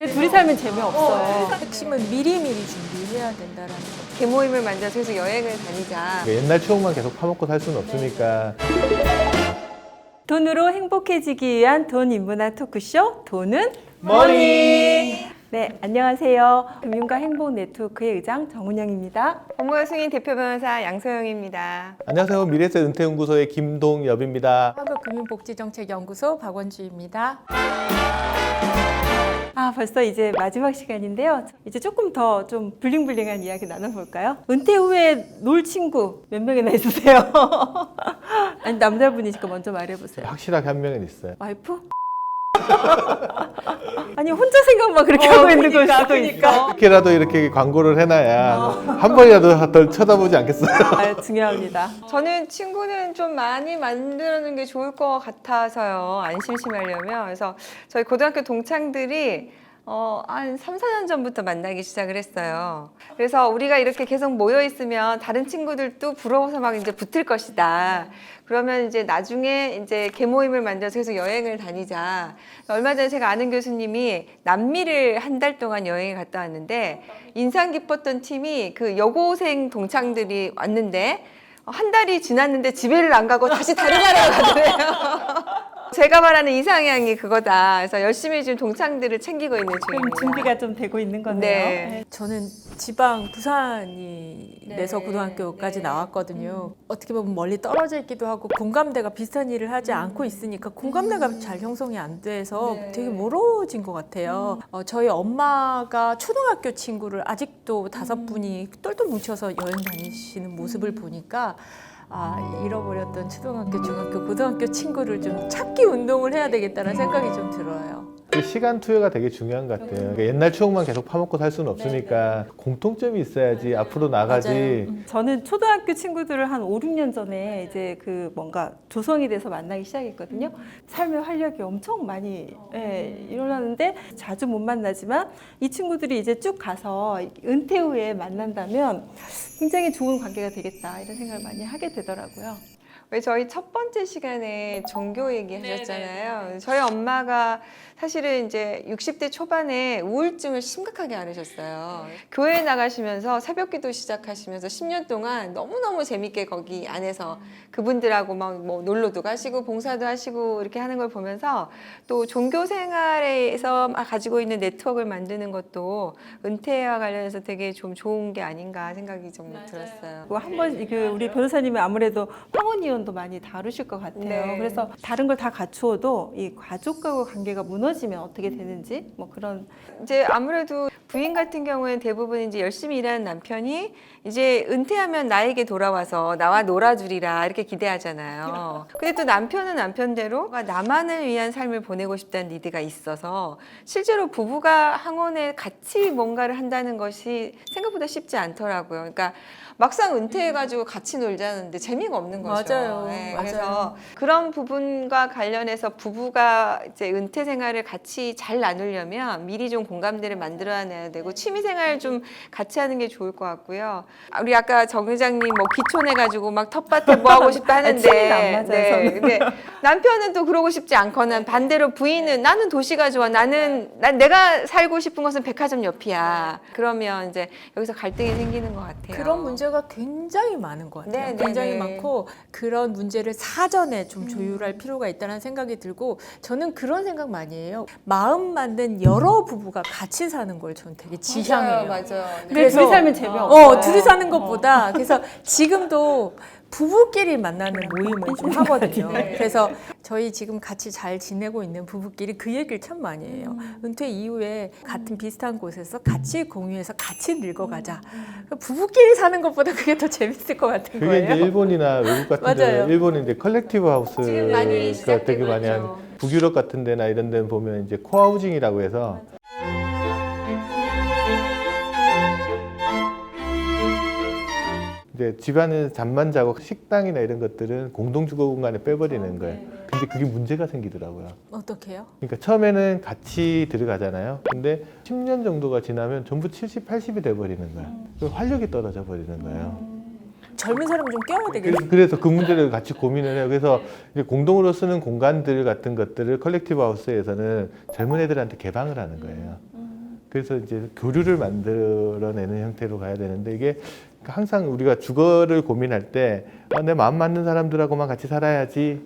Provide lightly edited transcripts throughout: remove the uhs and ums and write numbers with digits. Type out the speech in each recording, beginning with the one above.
둘이 살면 재미없어요. 핵심은 미리미리 준비해야 된다라는 거. 개모임을 만들어서 계속 여행을 다니자. 옛날 추억만 계속 파먹고 살 수는 없으니까. 돈으로 행복해지기 위한 돈 인문학 토크쇼 돈은 머니! 네, 안녕하세요. 금융과 행복 네트워크의 의장 정은영입니다. 법무가 승인 대표 변호사 양소영입니다. 안녕하세요. 미래세 은퇴연구소의 김동엽입니다. 한국금융복지정책연구소 박원주입니다. 벌써 이제 마지막 시간인데요. 이제 조금 더 좀 블링블링한 이야기 나눠볼까요? 은퇴 후에 놀 친구 몇 명이나 있으세요? 아니, 남자분이니까 먼저 말해보세요. 확실하게 한 명은 있어요. 와이프? 아니, 혼자 생각만 그렇게 하고 있는 걸 수도 있어. 이렇게라도 이렇게 광고를 해놔야 한 번이라도 덜 쳐다보지 않겠어요? 중요합니다. 저는 친구는 좀 많이 만들어놓는 게 좋을 것 같아서요. 안 심심하려면. 그래서 저희 고등학교 동창들이 한 3, 4년 전부터 만나기 시작을 했어요. 그래서 우리가 이렇게 계속 모여 있으면 다른 친구들도 부러워서 막 이제 붙을 것이다. 그러면 이제 나중에 이제 개모임을 만들어서 계속 여행을 다니자. 얼마 전에 제가 아는 교수님이 남미를 한 달 동안 여행을 갔다 왔는데 인상 깊었던 팀이 그 여고생 동창들이 왔는데 한 달이 지났는데 집에를 안 가고 다시 다른 나라에 가더래요. 제가 말하는 이상향이 그거다. 그래서 열심히 지금 동창들을 챙기고 있는 그럼 중입니다. 준비가 좀 되고 있는 거네요. 네. 저는 지방 부산이 내서 고등학교까지 나왔거든요. 어떻게 보면 멀리 떨어져 있기도 하고 공감대가 비슷한 일을 하지 않고 있으니까 공감대가 잘 형성이 안 돼서 되게 멀어진 것 같아요. 저희 엄마가 초등학교 친구를 아직도 5분이 똘똘 뭉쳐서 여행 다니시는 모습을 보니까 잃어버렸던 초등학교, 중학교, 고등학교 친구를 좀 찾기 운동을 해야 되겠다는 생각이 좀 들어요. 그 시간 투여가 되게 중요한 것 같아요. 그러니까 옛날 추억만 계속 파먹고 살 수는 없으니까 공통점이 있어야지 앞으로 나가지. 저는 초등학교 친구들을 한 5, 6년 전에 이제 그 뭔가 조성이 돼서 만나기 시작했거든요. 삶의 활력이 엄청 많이 일어나는데 자주 못 만나지만 이 친구들이 이제 쭉 가서 은퇴 후에 만난다면 굉장히 좋은 관계가 되겠다 이런 생각을 많이 하게 되더라고요. 왜 저희 첫 번째 시간에 종교 얘기 하셨잖아요. 저희 엄마가 사실은 이제 60대 초반에 우울증을 심각하게 앓으셨어요. 교회 나가시면서 새벽기도 시작하시면서 10년 동안 너무너무 재밌게 거기 안에서 그분들하고 막 뭐 놀러도 가시고 봉사도 하시고 이렇게 하는 걸 보면서 또 종교 생활에서 가지고 있는 네트워크를 만드는 것도 은퇴와 관련해서 되게 좀 좋은 게 아닌가 생각이 좀 들었어요. 한번 우리 변호사님은 아무래도 황혼이혼도 많이 다루실 것 같아요. 네. 그래서 다른 걸 다 갖추어도 이 가족과의 관계가 무너지면 어떻게 되는지 뭐 그런 이제 아무래도 부인 같은 경우에는 대부분 이제 열심히 일하는 남편이 이제 은퇴하면 나에게 돌아와서 나와 놀아주리라 이렇게 기대하잖아요. 근데 또 남편은 남편대로 나만을 위한 삶을 보내고 싶다는 니드가 있어서 실제로 부부가 항원에 같이 뭔가를 한다는 것이 생각보다 쉽지 않더라고요. 그러니까 막상 은퇴해가지고 같이 놀자는데 재미가 없는 거죠. 맞아요. 네, 맞아요. 그래서 그런 부분과 관련해서 부부가 이제 은퇴 생활을 같이 잘 나누려면 미리 좀 공감대를 만들어내야 되고 취미 생활 좀 같이 하는 게 좋을 것 같고요. 우리 아까 정 회장님 뭐 귀촌해가지고 막 텃밭에 뭐 하고 싶다 하는데, 취미가 안 맞아요, 저는. 근데 남편은 또 그러고 싶지 않거나 반대로 부인은 나는 도시가 좋아. 난 내가 살고 싶은 것은 백화점 옆이야. 그러면 이제 여기서 갈등이 생기는 것 같아요. 그런 문제가 굉장히 많은 것 같아요. 네, 굉장히 네. 많고 그런 문제를 사전에 좀 조율할 필요가 있다는 생각이 들고 저는 그런 생각 많이 해요. 마음 맞는 여러 부부가 같이 사는 걸 저는 되게 지향해요. 맞아요. 근데 그래서- 둘이 살면 재미없어요. 둘이 사는 것보다 그래서 지금도 부부끼리 만나는 모임을 좀 하거든요. 그래서 저희 지금 같이 잘 지내고 있는 부부끼리 그 얘기를 참 많이 해요. 은퇴 이후에 같은 비슷한 곳에서 같이 공유해서 같이 늙어가자. 부부끼리 사는 것보다 그게 더 재밌을 것 같은 그게 이제 거예요. 일본이나 외국 같은 데 맞아요. 일본은 이제 컬렉티브 지금 많이 하우스가 시작되고 되게 많이 한 있죠. 북유럽 같은 데나 이런 데는 보면 이제 코하우징이라고 해서 이제 집안은 잠만 자고 식당이나 이런 것들은 공동주거 공간에 빼버리는 거예요. 근데 그게 문제가 생기더라고요. 어떻게요? 그러니까 처음에는 같이 들어가잖아요. 근데 10년 정도가 지나면 전부 70, 80이 돼버리는 거예요. 그럼 활력이 떨어져 버리는 거예요. 젊은 사람은 좀 껴야 되겠네요. 그래서 그 문제를 같이 고민을 해요. 그래서 이제 공동으로 쓰는 공간들 같은 것들을 컬렉티브 하우스에서는 젊은 애들한테 개방을 하는 거예요. 그래서 이제 교류를 만들어내는 형태로 가야 되는데 이게 항상 우리가 주거를 고민할 때 내 마음 맞는 사람들하고만 같이 살아야지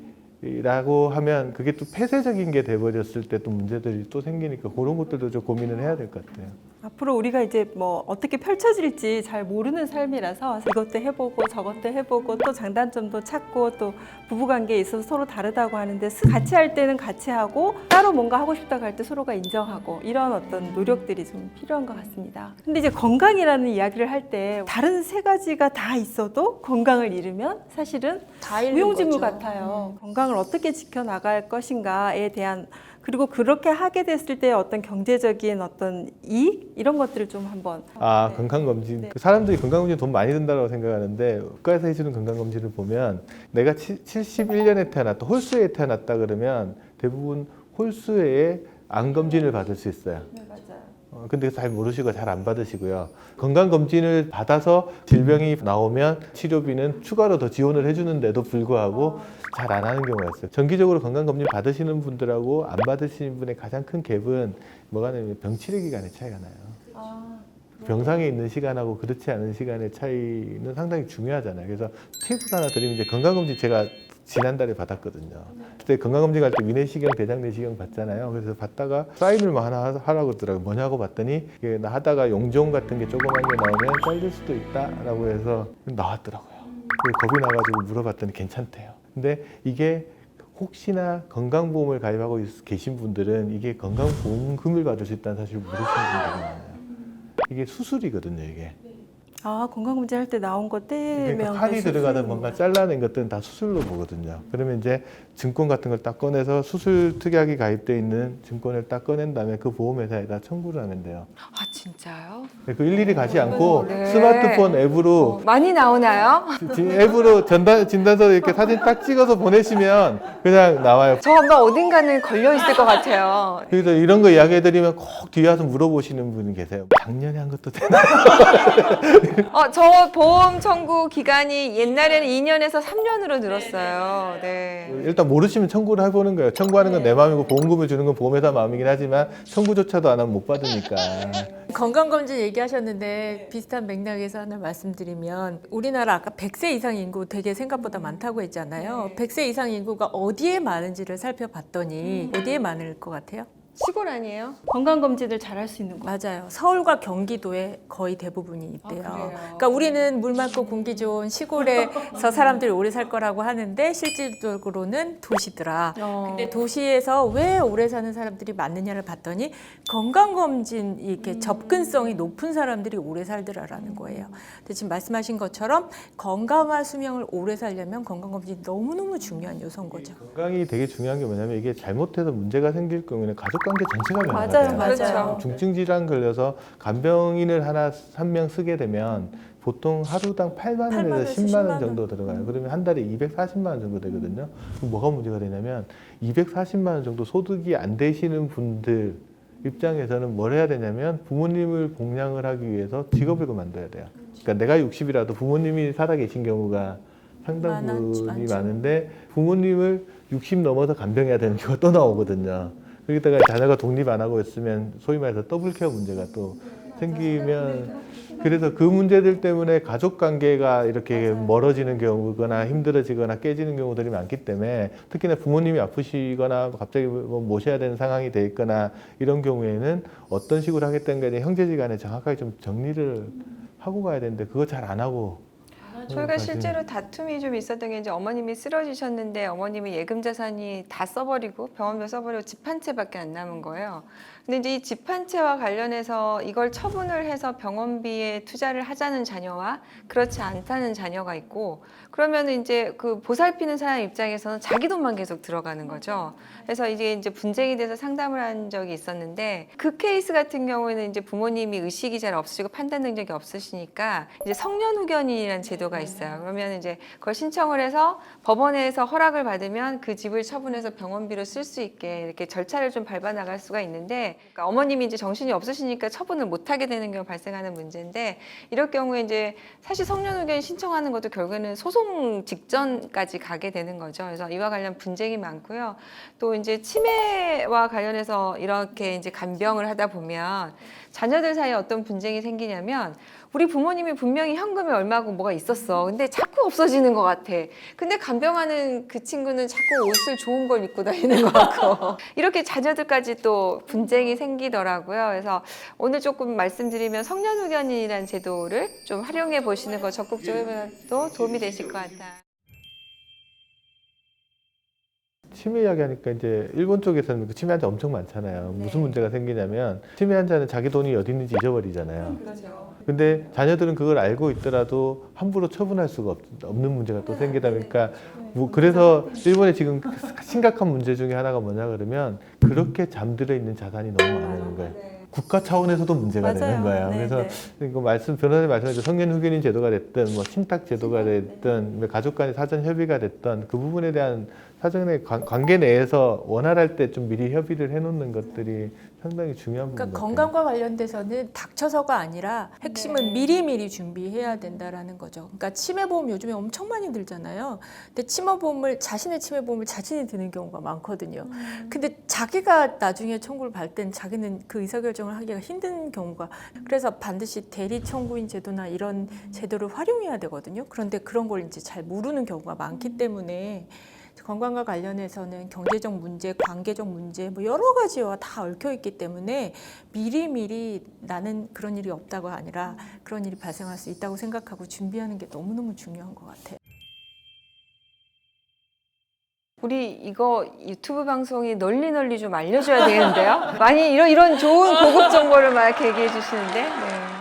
라고 하면 그게 또 폐쇄적인 게 돼버렸을 때 또 문제들이 또 생기니까 그런 것들도 좀 고민을 해야 될 것 같아요. 앞으로 우리가 이제 뭐 어떻게 펼쳐질지 잘 모르는 삶이라서 이것도 해보고 저것도 해보고 또 장단점도 찾고 또 부부관계에 있어서 서로 다르다고 하는데 같이 할 때는 같이 하고 따로 뭔가 하고 싶다고 할 때 서로가 인정하고 이런 어떤 노력들이 좀 필요한 것 같습니다. 근데 이제 건강이라는 이야기를 할 때 다른 세 가지가 다 있어도 건강을 잃으면 사실은 다 잃는 무용지물 거죠. 같아요. 건강을 어떻게 지켜나갈 것인가에 대한 그리고 그렇게 하게 됐을 때 어떤 경제적인 어떤 이익 이런 것들을 좀 한번 네. 건강검진. 네. 사람들이 건강검진 돈 많이 든다고 생각하는데 국가에서 해주는 건강검진을 보면 내가 71년에 태어났다, 홀수에 태어났다 그러면 대부분 홀수에 암검진을 받을 수 있어요. 네, 맞아요. 근데 잘 모르시고 잘 안 받으시고요. 건강검진을 받아서 질병이 나오면 치료비는 추가로 더 지원을 해주는데도 불구하고 잘 안 하는 경우가 있어요. 정기적으로 건강검진 받으시는 분들하고 안 받으시는 분의 가장 큰 갭은 뭐가냐면 병치료 기간의 차이가 나요. 병상에 있는 시간하고 그렇지 않은 시간의 차이는 상당히 중요하잖아요. 그래서 팁 하나 드리면 이제 건강검진 제가 지난달에 받았거든요. 그때 건강검진 갈 때 위내시경, 대장내시경 받잖아요. 그래서 받다가 사인을 뭐 하나 하라고 그러더라고요. 뭐냐고 봤더니 이게 나 하다가 용종 같은 게 조그만 게 나오면 잘릴 수도 있다라고 해서 나왔더라고요. 그래서 겁이 나가지고 물어봤더니 괜찮대요. 근데 이게 혹시나 건강보험을 가입하고 계신 분들은 이게 건강보험금을 받을 수 있다는 사실을 모르시는 분들이 많아요. 이게 수술이거든요, 이게. 건강검진 할 때 나온 거 떼면 그러니까 칼이 들어가는 뭔가 잘라낸 것들은 다 수술로 보거든요. 그러면 이제 증권 같은 걸 딱 꺼내서 수술 특약이 가입돼 있는 증권을 딱 꺼낸 다음에 그 보험회사에다 청구를 하면 돼요. 아 진짜요? 그 일일이 가지 않고 네. 스마트폰 앱으로 많이 나오나요? 앱으로 진단서 이렇게 사진 딱 찍어서 보내시면 그냥 나와요. 저 아마 어딘가는 걸려 있을 것 같아요. 그래서 이런 거 이야기해드리면 꼭 뒤에 와서 물어보시는 분이 계세요. 작년에 한 것도 되나요? 저 보험 청구 기간이 옛날에는 2년에서 3년으로 늘었어요. 네. 일단 모르시면 청구를 해보는 거예요. 청구하는 건 내 마음이고 보험금을 주는 건 보험회사 마음이긴 하지만 청구조차도 안 하면 못 받으니까. 건강검진 얘기하셨는데 비슷한 맥락에서 하나 말씀드리면 우리나라 아까 100세 이상 인구 되게 생각보다 많다고 했잖아요. 100세 이상 인구가 어디에 많은지를 살펴봤더니 어디에 많을 것 같아요? 시골 아니에요? 건강검진을 잘 할 수 있는 거. 맞아요. 서울과 경기도에 거의 대부분이 있대요. 그래요? 그러니까 우리는 물 맑고 공기 좋은 시골에서 사람들이 오래 살 거라고 하는데 실질적으로는 도시더라. 근데 도시에서 왜 오래 사는 사람들이 많느냐를 봤더니 건강검진 이렇게 접근성이 높은 사람들이 오래 살더라라는 거예요. 근데 지금 말씀하신 것처럼 건강한 수명을 오래 살려면 건강검진이 너무너무 중요한 요소인 거죠. 건강이 되게 중요한 게 뭐냐면 이게 잘못해서 문제가 생길 경우에는 가족관계 전체가 맞아요, 변화가 돼요. 맞아요. 그렇죠. 중증 질환 걸려서 간병인을 한 명 쓰게 되면 보통 하루당 8만 8만 원에서 원에서 10만 10만 원 원. 정도 들어가요. 그러면 한 달에 240만 원 정도 되거든요. 그럼 뭐가 문제가 되냐면 240만 원 정도 소득이 안 되시는 분들 입장에서는 뭘 해야 되냐면 부모님을 봉양을 하기 위해서 직업을 만들어야 돼요. 그러니까 내가 60이라도 부모님이 살아계신 경우가 상당분이 많죠. 많은데 부모님을 60 넘어서 간병해야 되는 경우가 또 나오거든요. 그러다가 자녀가 독립 안 하고 있으면 소위 말해서 더블 케어 문제가 또 생기면 그래서 그 문제들 때문에 가족 관계가 이렇게 멀어지는 경우거나 힘들어지거나 깨지는 경우들이 많기 때문에 특히나 부모님이 아프시거나 갑자기 뭐 모셔야 되는 상황이 돼 있거나 이런 경우에는 어떤 식으로 하겠다는 게 아니라 형제지간에 정확하게 좀 정리를 하고 가야 되는데 그거 잘 안 하고 저희가 실제로 다툼이 좀 있었던 게 이제 어머님이 쓰러지셨는데 어머님이 예금 자산이 다 써버리고 병원비 써버리고 집 한 채밖에 안 남은 거예요. 근데 이제 이 집 한 채와 관련해서 이걸 처분을 해서 병원비에 투자를 하자는 자녀와 그렇지 않다는 자녀가 있고 그러면 이제 그 보살피는 사람 입장에서는 자기 돈만 계속 들어가는 거죠. 그래서 이제 분쟁이 돼서 상담을 한 적이 있었는데 그 케이스 같은 경우에는 이제 부모님이 의식이 잘 없으시고 판단 능력이 없으시니까 이제 성년후견이라는 제도가 있어요. 그러면 이제 그걸 신청을 해서 법원에서 허락을 받으면 그 집을 처분해서 병원비로 쓸 수 있게 이렇게 절차를 좀 밟아 나갈 수가 있는데, 그러니까 어머님이 이제 정신이 없으시니까 처분을 못 하게 되는 경우 발생하는 문제인데, 이럴 경우에 이제 사실 성년후견 신청하는 것도 결국에는 소송 직전까지 가게 되는 거죠. 그래서 이와 관련 분쟁이 많고요. 또 이제 치매와 관련해서 이렇게 이제 간병을 하다 보면 자녀들 사이에 어떤 분쟁이 생기냐면, 우리 부모님이 분명히 현금이 얼마고 뭐가 있었어. 근데 자꾸 없어지는 것 같아. 근데 간병하는 그 친구는 자꾸 옷을 좋은 걸 입고 다니는 것 같고. 이렇게 자녀들까지 또 분쟁이 생기더라고요. 그래서 오늘 조금 말씀드리면 성년후견이라는 제도를 좀 활용해 보시는 거 적극적으로 해봐도 도움이 되실 것 같아요. 치매 이야기하니까 이제 일본 쪽에서는 그 치매 환자 엄청 많잖아요. 무슨 문제가 생기냐면 치매 환자는 자기 돈이 어디 있는지 잊어버리잖아요. 근데 자녀들은 그걸 알고 있더라도 함부로 처분할 수가 없는 문제가 또 생기다 보니까 그래서 일본에 지금 심각한 문제 중에 하나가 뭐냐 그러면 그렇게 잠들어 있는 자산이 너무 많은 거예요. 국가 차원에서도 문제가 되는 맞아요. 거예요. 네, 그래서 변호사님 말씀하신 성년후견인 제도가 됐든 뭐 신탁 제도가 됐든 가족 간의 사전 협의가 됐든 그 부분에 대한 사전의 관계 내에서 원활할 때 좀 미리 협의를 해놓는 것들이 상당히 중요한 부분 그러니까 같아요. 건강과 관련돼서는 닥쳐서가 아니라 핵심은 미리미리 준비해야 된다라는 거죠. 그러니까 치매보험 요즘에 엄청 많이 들잖아요. 근데 자신의 치매보험을 자신이 드는 경우가 많거든요. 근데 자기가 나중에 청구를 받을 땐 자기는 그 의사결정을 하기가 힘든 경우가, 그래서 반드시 대리 청구인 제도나 이런 제도를 활용해야 되거든요. 그런데 그런 걸 이제 잘 모르는 경우가 많기 때문에 건강과 관련해서는 경제적 문제, 관계적 문제 뭐 여러 가지와 다 얽혀 있기 때문에 미리미리 나는 그런 일이 없다고 아니라 그런 일이 발생할 수 있다고 생각하고 준비하는 게 너무너무 중요한 것 같아요. 우리 이거 유튜브 방송이 널리 좀 알려줘야 되는데요. 많이 이런 좋은 고급 정보를 막 이렇게 얘기해 주시는데. 네.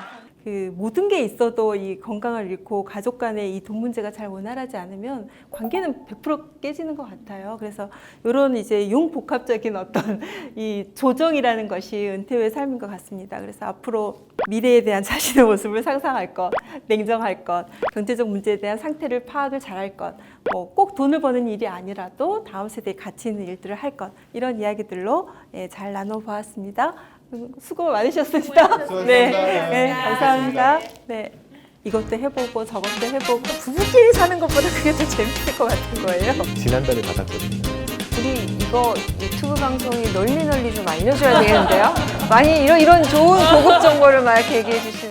그 모든 게 있어도 이 건강을 잃고 가족 간의 이 돈 문제가 잘 원활하지 않으면 관계는 100% 깨지는 것 같아요. 그래서 이런 이제 융복합적인 어떤 이 조정이라는 것이 은퇴 후의 삶인 것 같습니다. 그래서 앞으로 미래에 대한 자신의 모습을 상상할 것, 냉정할 것, 경제적 문제에 대한 상태를 파악을 잘할 것, 뭐 꼭 돈을 버는 일이 아니라도 다음 세대에 가치 있는 일들을 할 것, 이런 이야기들로 잘 나눠보았습니다. 수고 많으셨습니다. 네, 감사합니다. 네, 이것도 해보고 저것도 해보고 부부끼리 사는 것보다 그게 더 재밌을 것 같은 거예요. 지난달에 받았거든요. 우리 이거 유튜브 방송이 널리 좀 알려줘야 되는데요. 많이 이런 좋은 고급 정보를 막 이렇게 얘기해 주시는.